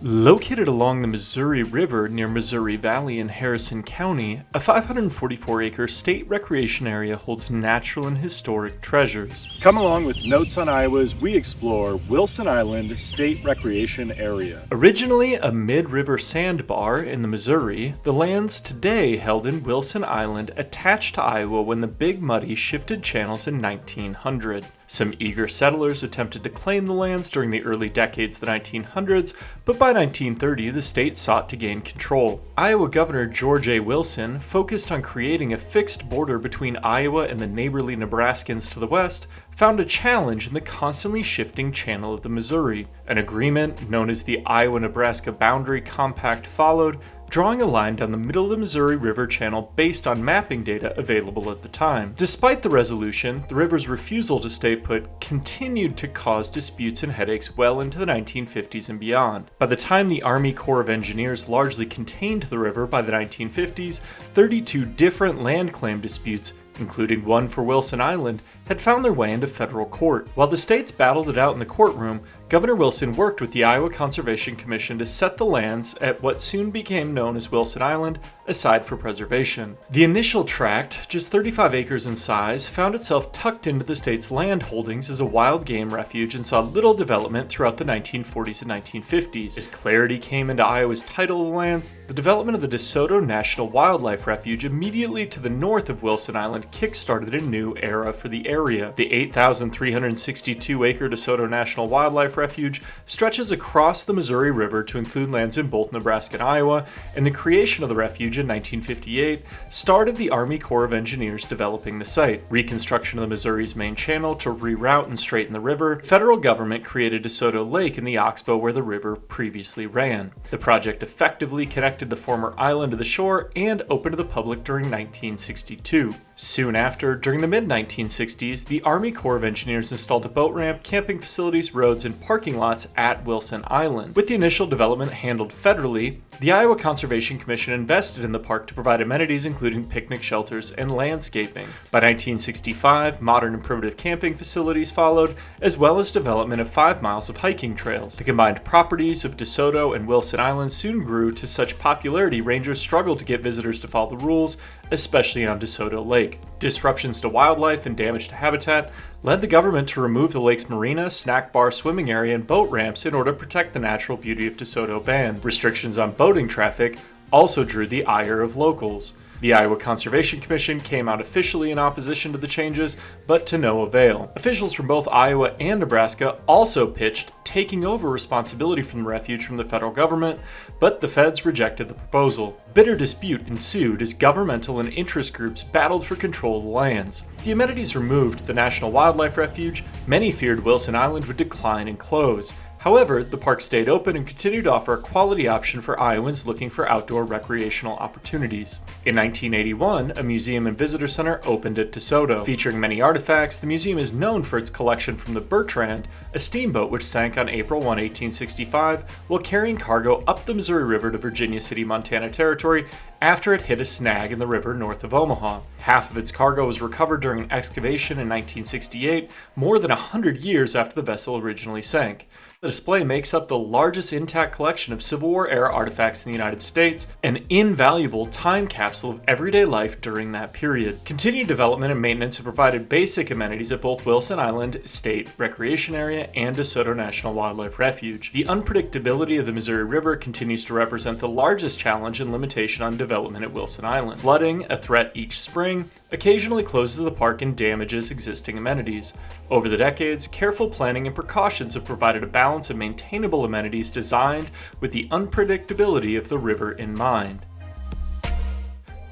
Located along the Missouri River near Missouri Valley in Harrison County, a 544-acre state recreation area holds natural and historic treasures. Come along with Notes on Iowa as we explore Wilson Island State Recreation Area. Originally a mid-river sandbar in the Missouri, the lands today held in Wilson Island attached to Iowa when the Big Muddy shifted channels in 1900. Some eager settlers attempted to claim the lands during the early decades of the 1900s, but by 1930 the state sought to gain control. Iowa Governor George A. Wilson focused on creating a fixed border between Iowa and the neighborly Nebraskans to the west, found a challenge in the constantly shifting channel of the Missouri. An agreement known as the Iowa-Nebraska Boundary Compact followed, drawing a line down the middle of the Missouri River channel based on mapping data available at the time. Despite the resolution, the river's refusal to stay put continued to cause disputes and headaches well into the 1950s and beyond. By the time the Army Corps of Engineers largely contained the river by the 1950s, 32 different land claim disputes, including one for Wilson Island, had found their way into federal court. While the states battled it out in the courtroom, Governor Wilson worked with the Iowa Conservation Commission to set the lands at what soon became known as Wilson Island aside for preservation. The initial tract, just 35 acres in size, found itself tucked into the state's land holdings as a wild game refuge and saw little development throughout the 1940s and 1950s. As clarity came into Iowa's title of the lands, the development of the DeSoto National Wildlife Refuge immediately to the north of Wilson Island kick-started a new era for the area. The 8,362-acre DeSoto National Wildlife Refuge stretches across the Missouri River to include lands in both Nebraska and Iowa, and the creation of the refuge in 1958 started the Army Corps of Engineers developing the site. Reconstruction of the Missouri's main channel to reroute and straighten the river, federal government created DeSoto Lake in the Oxbow where the river previously ran. The project effectively connected the former island to the shore and opened to the public during 1962. Soon after, during the mid-1960s, the Army Corps of Engineers installed a boat ramp, camping facilities, roads, and parking lots at Wilson Island. With the initial development handled federally, the Iowa Conservation Commission invested in the park to provide amenities including picnic shelters and landscaping. By 1965, modern and primitive camping facilities followed, as well as development of 5 miles of hiking trails. The combined properties of DeSoto and Wilson Island soon grew to such popularity rangers struggled to get visitors to follow the rules, especially on DeSoto Lake. Disruptions to wildlife and damage to habitat led the government to remove the lake's marina, snack bar, swimming area, and boat ramps in order to protect the natural beauty of DeSoto Bend. Restrictions on boating traffic also drew the ire of locals. The Iowa Conservation Commission came out officially in opposition to the changes, but to no avail. Officials from both Iowa and Nebraska also pitched taking over responsibility for the refuge from the federal government, but the feds rejected the proposal. Bitter dispute ensued as governmental and interest groups battled for control of the lands. The amenities removed at the National Wildlife Refuge, many feared Wilson Island would decline and close. However, the park stayed open and continued to offer a quality option for Iowans looking for outdoor recreational opportunities. In 1981, a museum and visitor center opened at DeSoto. Featuring many artifacts, the museum is known for its collection from the Bertrand, a steamboat which sank on April 1, 1865, while carrying cargo up the Missouri River to Virginia City, Montana Territory after it hit a snag in the river north of Omaha. Half of its cargo was recovered during an excavation in 1968, more than 100 years after the vessel originally sank. The display makes up the largest intact collection of Civil War-era artifacts in the United States, an invaluable time capsule of everyday life during that period. Continued development and maintenance have provided basic amenities at both Wilson Island State Recreation Area and DeSoto National Wildlife Refuge. The unpredictability of the Missouri River continues to represent the largest challenge and limitation on development at Wilson Island. Flooding, a threat each spring, occasionally closes the park and damages existing amenities. Over the decades, careful planning and precautions have provided a balance of maintainable amenities designed with the unpredictability of the river in mind.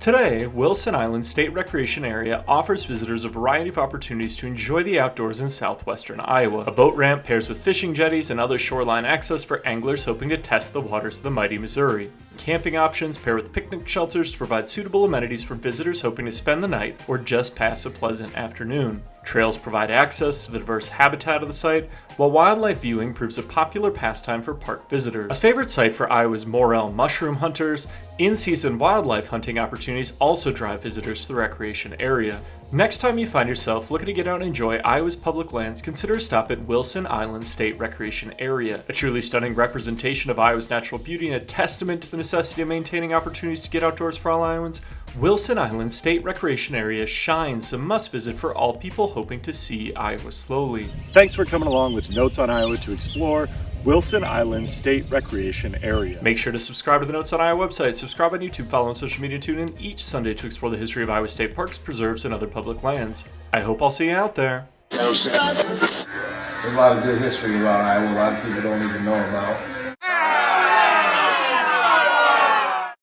Today, Wilson Island State Recreation Area offers visitors a variety of opportunities to enjoy the outdoors in southwestern Iowa. A boat ramp pairs with fishing jetties and other shoreline access for anglers hoping to test the waters of the mighty Missouri. Camping options pair with picnic shelters to provide suitable amenities for visitors hoping to spend the night or just pass a pleasant afternoon. Trails provide access to the diverse habitat of the site, while wildlife viewing proves a popular pastime for park visitors. A favorite site for Iowa's morel mushroom hunters, in-season wildlife hunting opportunities also drive visitors to the recreation area. Next time you find yourself looking to get out and enjoy Iowa's public lands, consider a stop at Wilson Island State Recreation Area. A truly stunning representation of Iowa's natural beauty and a testament to the necessity of maintaining opportunities to get outdoors for all Iowans, Wilson Island State Recreation Area shines a must-visit for all people hoping to see Iowa slowly. Thanks for coming along with Notes on Iowa to explore Wilson Island State Recreation Area. Make sure to subscribe to the Notes on Iowa website, subscribe on YouTube, follow on social media, tune in each Sunday to explore the history of Iowa state parks, preserves, and other public lands. I hope I'll see you out there. There's a lot of good history about Iowa a lot of people don't even know about.